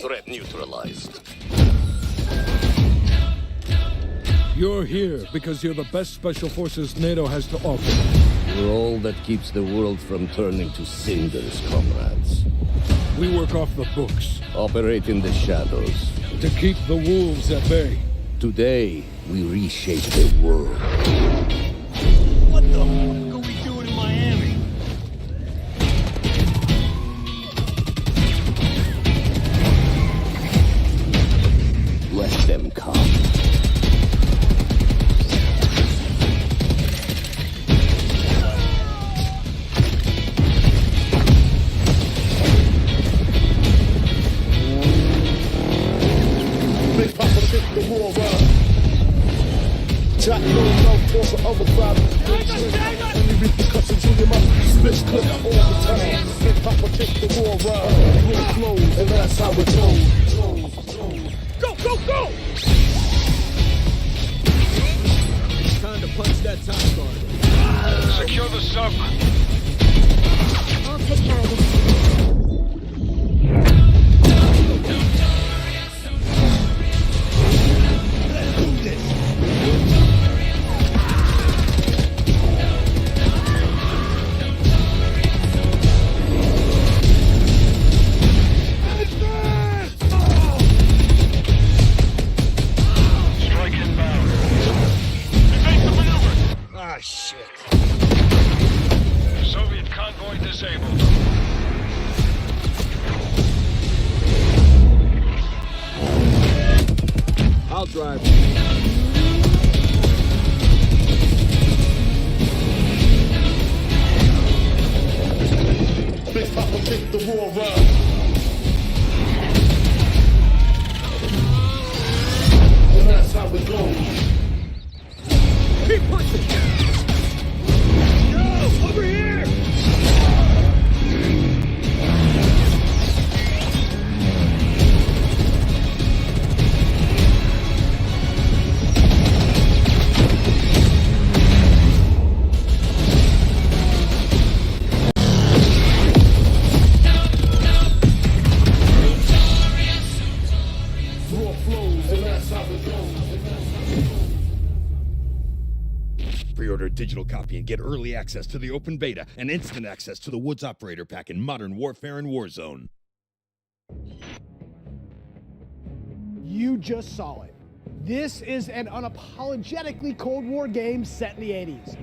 Threat neutralized. You're here because you're the best special forces NATO has to offer. We're all that keeps the world from turning to cinders, comrades. We work off the books. Operate in the shadows. To keep the wolves at bay. Today, we reshape the world. What the fuck are we doing in Miami? Let them come. Big Papa kick the war around. Jack no force of other crowd. Only repercussions in your mouth. Splits clip all the time. Big Papa kick the war around. War flows, and that's how it goes. Go, go, go! It's time to punch that time card. Secure the sub. I'll take care of this. Strike inbound. Evasive maneuver. Ah, shit. Soviet convoy disabled. I'll drive. Big Papa kick the war around. And that's how it goes. Keep pushing! Yo, over here! War flows, and that's how it goes. Pre-order a digital copy and get early access to the open beta and instant access to the Woods Operator Pack in Modern Warfare and Warzone. You just saw it. This is an unapologetically Cold War game set in the 80s,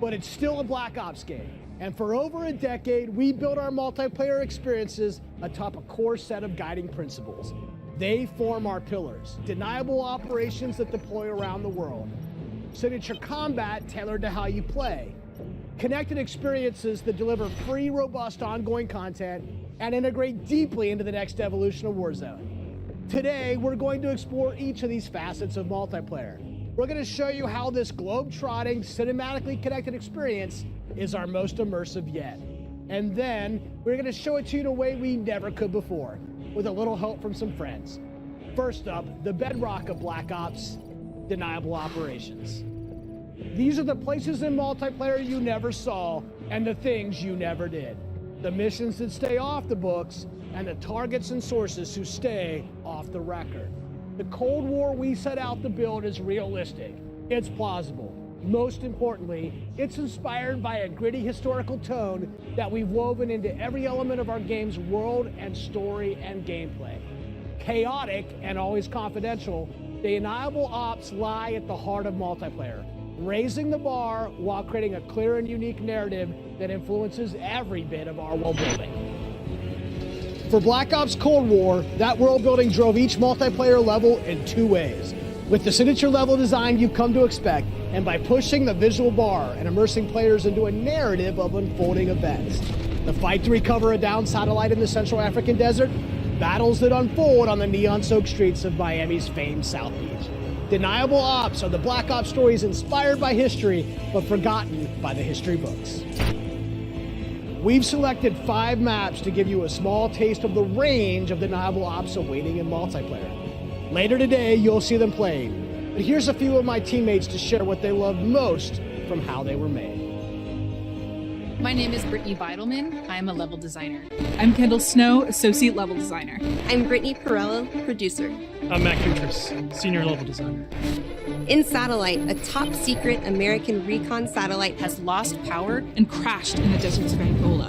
but it's still a Black Ops game. And for over a decade, we built our multiplayer experiences atop a core set of guiding principles. They form our pillars: deniable operations that deploy around the world, signature combat tailored to how you play, connected experiences that deliver free, robust, ongoing content, and integrate deeply into the next evolution of Warzone. Today, we're going to explore each of these facets of multiplayer. We're going to show you how this globe-trotting, cinematically connected experience is our most immersive yet. And then, we're going to show it to you in a way we never could before, with a little help from some friends. First up, the bedrock of Black Ops: deniable operations. These are the places in multiplayer you never saw and the things you never did. The missions that stay off the books and the targets and sources who stay off the record. The Cold War we set out to build is realistic. It's plausible. Most importantly, it's inspired by a gritty historical tone that we've woven into every element of our game's world and story and gameplay. Chaotic and always confidential, the deniable ops lie at the heart of multiplayer, raising the bar while creating a clear and unique narrative that influences every bit of our world building. For Black Ops Cold War, that world building drove each multiplayer level in two ways: with the signature level design you've come to expect, and by pushing the visual bar and immersing players into a narrative of unfolding events. The fight to recover a downed satellite in the Central African desert, battles that unfold on the neon-soaked streets of Miami's famed South Beach. Deniable ops are the Black Ops stories inspired by history, but forgotten by the history books. We've selected 5 maps to give you a small taste of the range of deniable ops awaiting in multiplayer. Later today, you'll see them playing, but here's a few of my teammates to share what they love most from how they were made. My name is Brittany Beidelman. I'm a level designer. I'm Kendall Snow, associate level designer. I'm Brittany Perello, producer. I'm Matt Kutris, senior level designer. In Satellite, a top secret American recon satellite Has lost power and crashed in the deserts of Angola.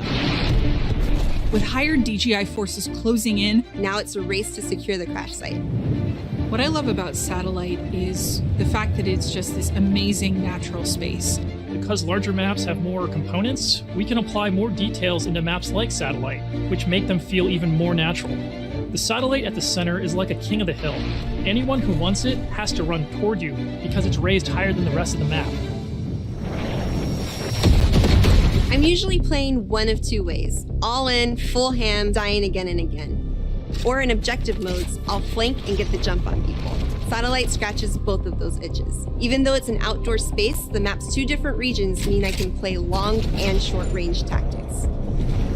With higher DGI forces closing in, now it's a race to secure the crash site. what I love about Satellite is the fact that it's just this amazing natural space. Because larger maps have more components, we can apply more details into maps like Satellite, which make them feel even more natural. The satellite at the center is like a king of the hill. Anyone who wants it has to run toward you because it's raised higher than the rest of the map. I'm usually playing one of two ways. All in, full ham, dying again and again. Or in objective modes, I'll flank and get the jump on people. Satellite scratches both of those itches. Even though it's an outdoor space, the map's two different regions mean I can play long and short range tactics.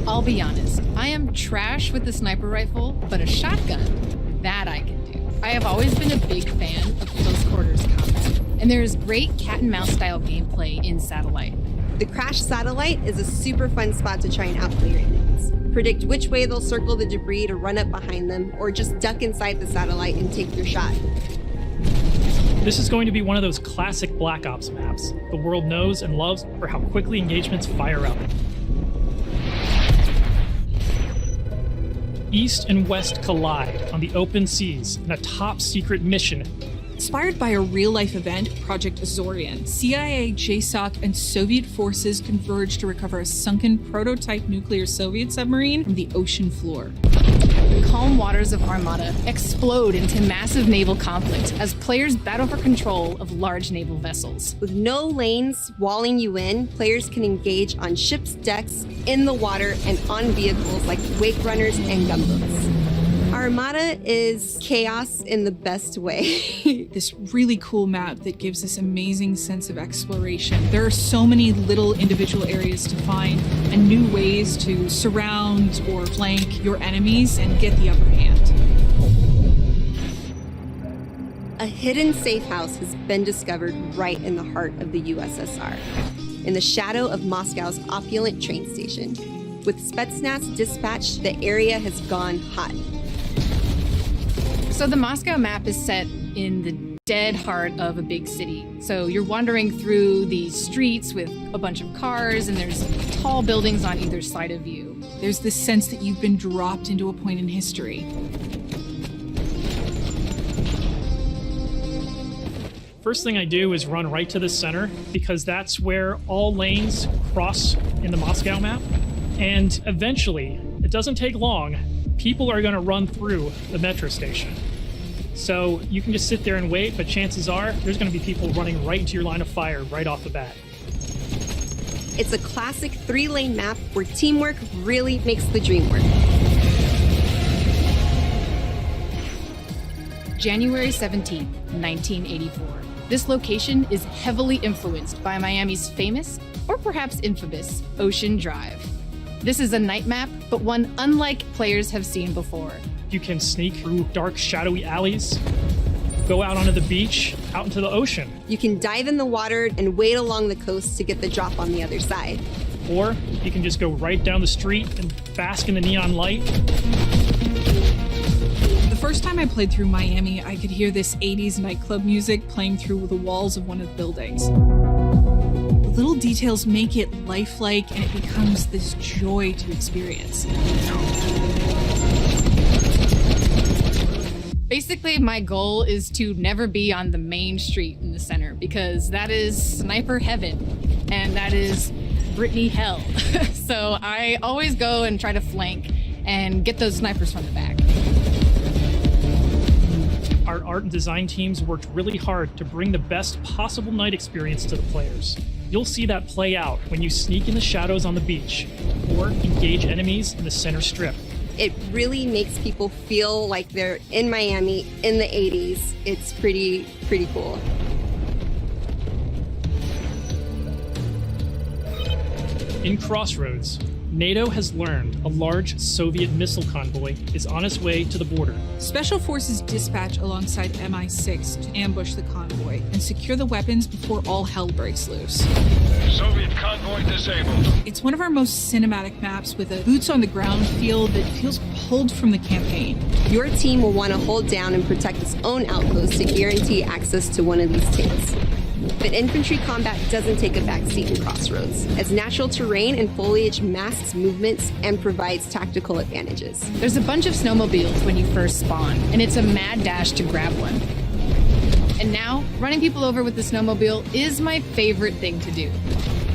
I'll be honest, I am trash with the sniper rifle, but a shotgun, that I can do. I have always been a big fan of close quarters combat, and there is great cat and mouse style gameplay in Satellite. The Crash Satellite is a super fun spot to try and outplay your enemies. Predict which way they'll circle the debris to run up behind them, or just duck inside the satellite and take your shot. This is going to be one of those classic Black Ops maps the world knows and loves for how quickly engagements fire up. East and West collide on the open seas in a top-secret mission. Inspired by a real-life event, Project Azorian, CIA, JSOC, and Soviet forces converged to recover a sunken prototype nuclear Soviet submarine from the ocean floor. The calm waters of Armada explode into massive naval conflict as players battle for control of large naval vessels. With no lanes walling you in, players can engage on ships' decks, in the water, and on vehicles like wake runners and gunboats. Armada is chaos in the best way. This really cool map that gives this amazing sense of exploration. There are so many little individual areas to find and new ways to surround or flank your enemies and get the upper hand. A hidden safe house has been discovered right in the heart of the USSR, in the shadow of Moscow's opulent train station. With Spetsnaz dispatched, the area has gone hot. So the Moscow map is set in the dead heart of a big city. So you're wandering through these streets with a bunch of cars, and there's tall buildings on either side of you. There's this sense that you've been dropped into a point in history. First thing I do is run right to the center because that's where all lanes cross in the Moscow map. And eventually, it doesn't take long, people are going to run through the metro station. So you can just sit there and wait, but chances are there's going to be people running right into your line of fire right off the bat. It's a classic 3-lane map where teamwork really makes the dream work. January 17th, 1984. This location is heavily influenced by Miami's famous, or perhaps infamous, Ocean Drive. This is a night map, but one unlike players have seen before. You can sneak through dark, shadowy alleys, go out onto the beach, out into the ocean. You can dive in the water and wade along the coast to get the drop on the other side. Or you can just go right down the street and bask in the neon light. The first time I played through Miami, I could hear this 80s nightclub music playing through the walls of one of the buildings. The little details make it lifelike, and it becomes this joy to experience. Basically, my goal is to never be on the main street in the center because that is sniper heaven and that is Brittany hell. So I always go and try to flank and get those snipers from the back. Our art and design teams worked really hard to bring the best possible night experience to the players. You'll see that play out when you sneak in the shadows on the beach or engage enemies in the center strip. It really makes people feel like they're in Miami in the 80s. It's pretty cool. In Crossroads, NATO has learned a large Soviet missile convoy is on its way to the border. Special forces dispatch alongside MI6 to ambush the convoy and secure the weapons before all hell breaks loose. Soviet convoy disabled. It's one of our most cinematic maps with a boots-on-the-ground feel that feels pulled from the campaign. Your team will want to hold down and protect its own outpost to guarantee access to one of these tanks. But infantry combat doesn't take a backseat in Crossroads, as natural terrain and foliage masks movements and provides tactical advantages. There's a bunch of snowmobiles when you first spawn, and it's a mad dash to grab one. And now, running people over with the snowmobile is my favorite thing to do.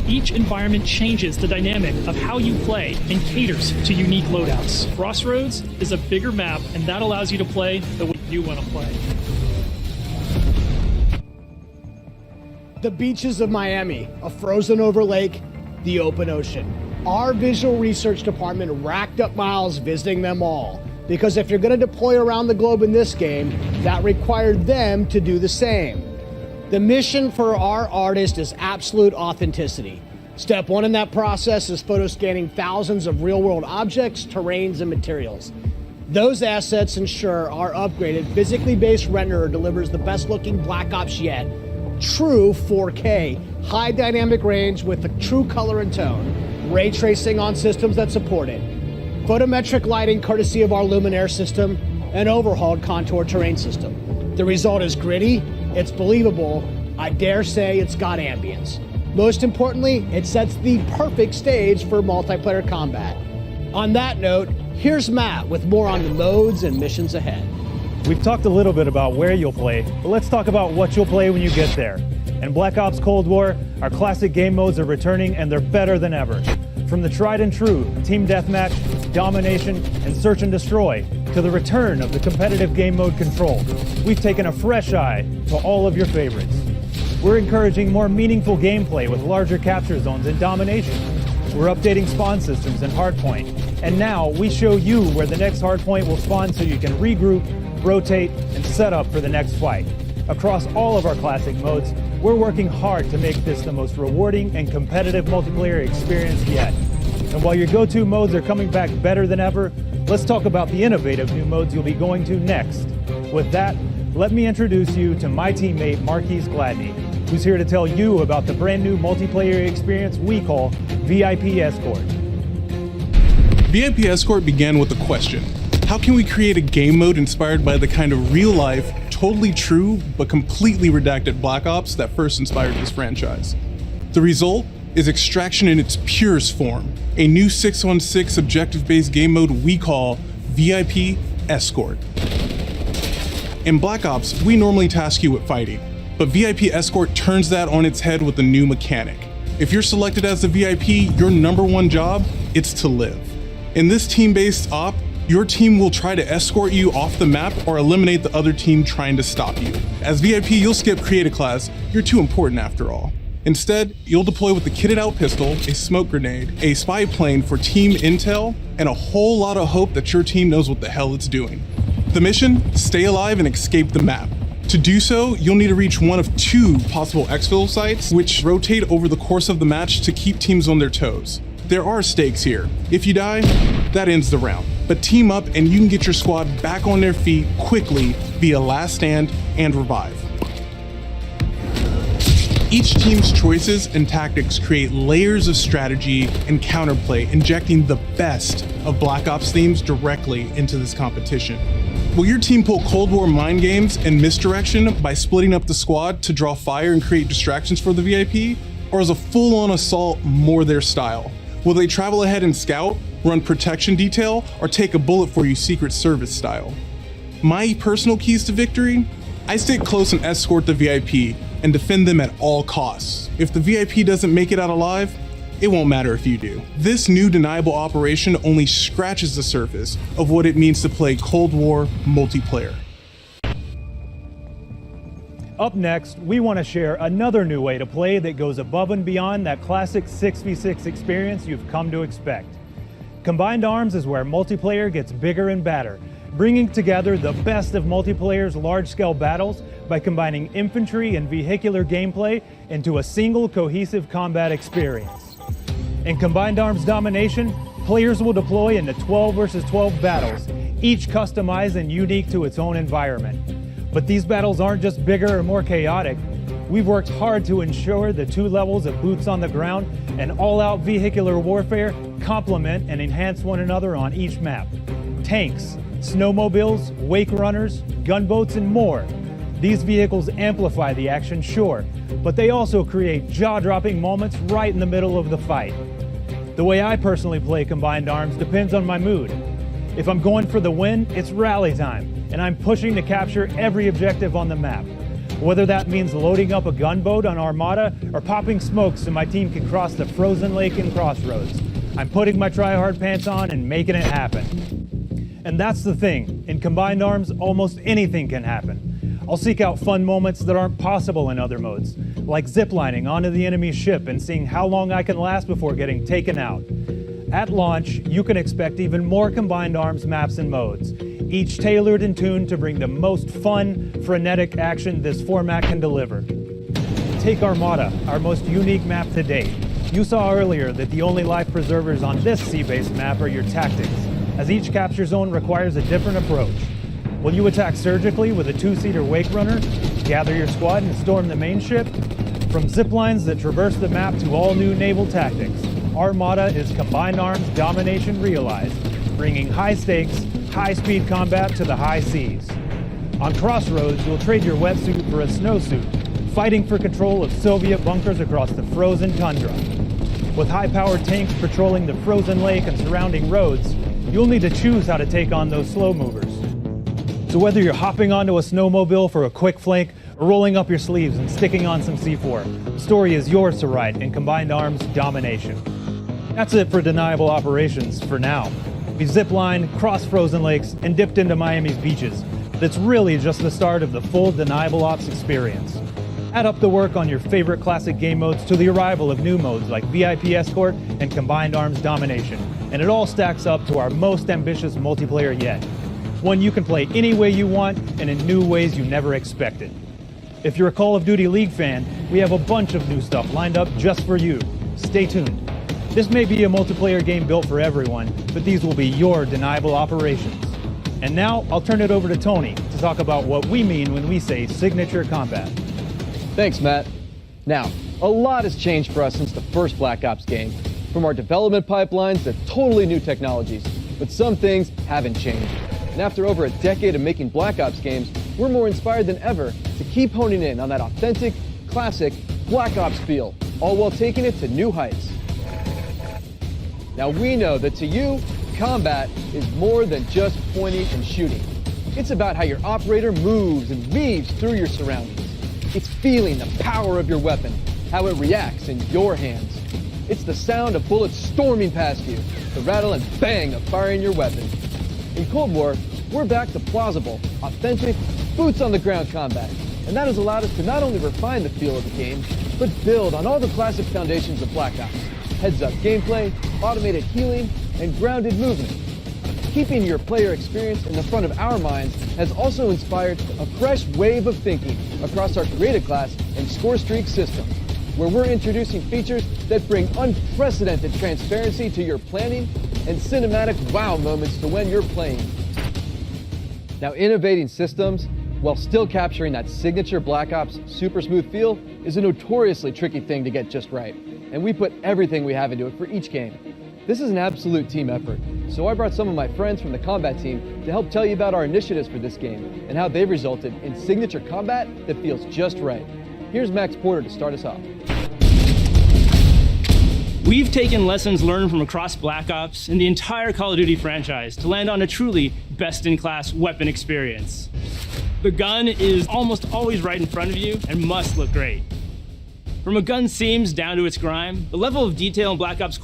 Each environment changes the dynamic of how you play and caters to unique loadouts. Crossroads is a bigger map, and that allows you to play the way you want to play. The beaches of Miami, a frozen over lake, the open ocean. Our visual research department racked up miles visiting them all, because if you're going to deploy around the globe in this game, that required them to do the same. The mission for our artist is absolute authenticity. Step one in that process is photo scanning thousands of real-world objects, terrains, and materials. Those assets ensure our upgraded, physically based renderer delivers the best-looking Black Ops yet. True 4K, high dynamic range with a true color and tone, ray tracing on systems that support it, photometric lighting courtesy of our Luminaire system, and overhauled contour terrain system. The result is gritty, it's believable, I dare say it's got ambience. Most importantly, it sets the perfect stage for multiplayer combat. On that note, here's Matt with more on the modes and missions ahead. We've talked a little bit about where you'll play, but let's talk about what you'll play when you get there. In Black Ops Cold War, our classic game modes are returning and they're better than ever. From the tried and true Team Deathmatch, Domination, and Search and Destroy, to the return of the competitive game mode Control, we've taken a fresh eye to all of your favorites. We're encouraging more meaningful gameplay with larger capture zones and Domination. We're updating spawn systems in Hardpoint, and now we show you where the next hardpoint will spawn so you can regroup, rotate, and set up for the next fight. Across all of our classic modes, we're working hard to make this the most rewarding and competitive multiplayer experience yet. And while your go-to modes are coming back better than ever, let's talk about the innovative new modes you'll be going to next. With that, let me introduce you to my teammate Marquise Gladney, who's here to tell you about the brand new multiplayer experience we call VIP Escort. VIP Escort began with a question. How can we create a game mode inspired by the kind of real-life, totally true, but completely redacted Black Ops that first inspired this franchise? The result is Extraction in its purest form, a new 6-on-6 objective-based game mode we call VIP Escort. In Black Ops, we normally task you with fighting, but VIP Escort turns that on its head with a new mechanic. If you're selected as the VIP, your number one job is to live. In this team-based op, your team will try to escort you off the map or eliminate the other team trying to stop you. As VIP, you'll skip Create a Class, you're too important after all. Instead, you'll deploy with a kitted out pistol, a smoke grenade, a spy plane for team intel, and a whole lot of hope that your team knows what the hell it's doing. The mission? Stay alive and escape the map. To do so, you'll need to reach one of two possible exfil sites, which rotate over the course of the match to keep teams on their toes. There are stakes here. If you die, that ends the round. But team up and you can get your squad back on their feet quickly via Last Stand and Revive. Each team's choices and tactics create layers of strategy and counterplay, injecting the best of Black Ops themes directly into this competition. Will your team pull Cold War mind games and misdirection by splitting up the squad to draw fire and create distractions for the VIP? Or is a full-on assault more their style? Will they travel ahead and scout, run protection detail, or take a bullet for you Secret Service style? My personal keys to victory? I stick close and escort the VIP and defend them at all costs. If the VIP doesn't make it out alive, it won't matter if you do. This new deniable operation only scratches the surface of what it means to play Cold War multiplayer. Up next, we want to share another new way to play that goes above and beyond that classic 6v6 experience you've come to expect. Combined Arms is where multiplayer gets bigger and badder, bringing together the best of multiplayer's large-scale battles by combining infantry and vehicular gameplay into a single cohesive combat experience. In Combined Arms Domination, Players will deploy into 12 versus 12 battles, each customized and unique to its own environment. But these battles aren't just bigger or more chaotic. We've worked hard to ensure the 2 levels of boots on the ground and all-out vehicular warfare complement and enhance one another on each map. Tanks, snowmobiles, wake runners, gunboats, and more. These vehicles amplify the action, sure, but they also create jaw-dropping moments right in the middle of the fight. The way I personally play Combined Arms depends on my mood. If I'm going for the win, it's rally time, and I'm pushing to capture every objective on the map. Whether that means loading up a gunboat on Armada or popping smokes so my team can cross the frozen lake in Crossroads, I'm putting my try-hard pants on and making it happen. And that's the thing, in Combined Arms, almost anything can happen. I'll seek out fun moments that aren't possible in other modes, like ziplining onto the enemy ship and seeing how long I can last before getting taken out. At launch, you can expect even more Combined Arms maps and modes, each tailored and tuned to bring the most fun, frenetic action this format can deliver. Take Armada, our most unique map to date. You saw earlier that the only life preservers on this sea-based map are your tactics, as each capture zone requires a different approach. Will you attack surgically with a 2-seater wake runner, gather your squad and storm the main ship? From zip lines that traverse the map to all new naval tactics, Armada is Combined Arms domination realized, bringing high stakes, high-speed combat to the high seas. On Crossroads, you'll trade your wetsuit for a snowsuit, fighting for control of Soviet bunkers across the frozen tundra. With high-powered tanks patrolling the frozen lake and surrounding roads, you'll need to choose how to take on those slow movers. So whether you're hopping onto a snowmobile for a quick flank or rolling up your sleeves and sticking on some C4, the story is yours to write in Combined Arms domination. That's it for Deniable Operations for now. We've ziplined, crossed frozen lakes, and dipped into Miami's beaches. But it's really just the start of the full Deniable Ops experience. Add up the work on your favorite classic game modes to the arrival of new modes like VIP Escort and Combined Arms Domination, and it all stacks up to our most ambitious multiplayer yet. One you can play any way you want and in new ways you never expected. If you're a Call of Duty League fan, we have a bunch of new stuff lined up just for you. Stay tuned. This may be a multiplayer game built for everyone, but these will be your Deniable Operations. And now, I'll turn it over to Tony to talk about what we mean when we say signature combat. Thanks, Matt. Now, a lot has changed for us since the first Black Ops game, from our development pipelines to totally new technologies, but some things haven't changed. And after over a decade of making Black Ops games, we're more inspired than ever to keep honing in on that authentic, classic Black Ops feel, all while taking it to new heights. Now we know that to you, combat is more than just pointing and shooting. It's about how your operator moves and weaves through your surroundings. It's feeling the power of your weapon, how it reacts in your hands. It's the sound of bullets storming past you, the rattle and bang of firing your weapon. In Cold War, we're back to plausible, authentic, boots-on-the-ground combat, and that has allowed us to not only refine the feel of the game, but build on all the classic foundations of Black Ops. Heads-up gameplay, automated healing, and grounded movement. Keeping your player experience in the front of our minds has also inspired a fresh wave of thinking across our creative class and score streak system, where we're introducing features that bring unprecedented transparency to your planning and cinematic wow moments to when you're playing. Now, innovating systems while still capturing that signature Black Ops super smooth feel is a notoriously tricky thing to get just right, and we put everything we have into it for each game. This is an absolute team effort, so I brought some of my friends from the combat team to help tell you about our initiatives for this game and how they've resulted in signature combat that feels just right. Here's Max Porter to start us off. We've taken lessons learned from across Black Ops and the entire Call of Duty franchise to land on a truly best-in-class weapon experience. The gun is almost always right in front of you and must look great. From a gun's seams down to its grime, the level of detail in Black Ops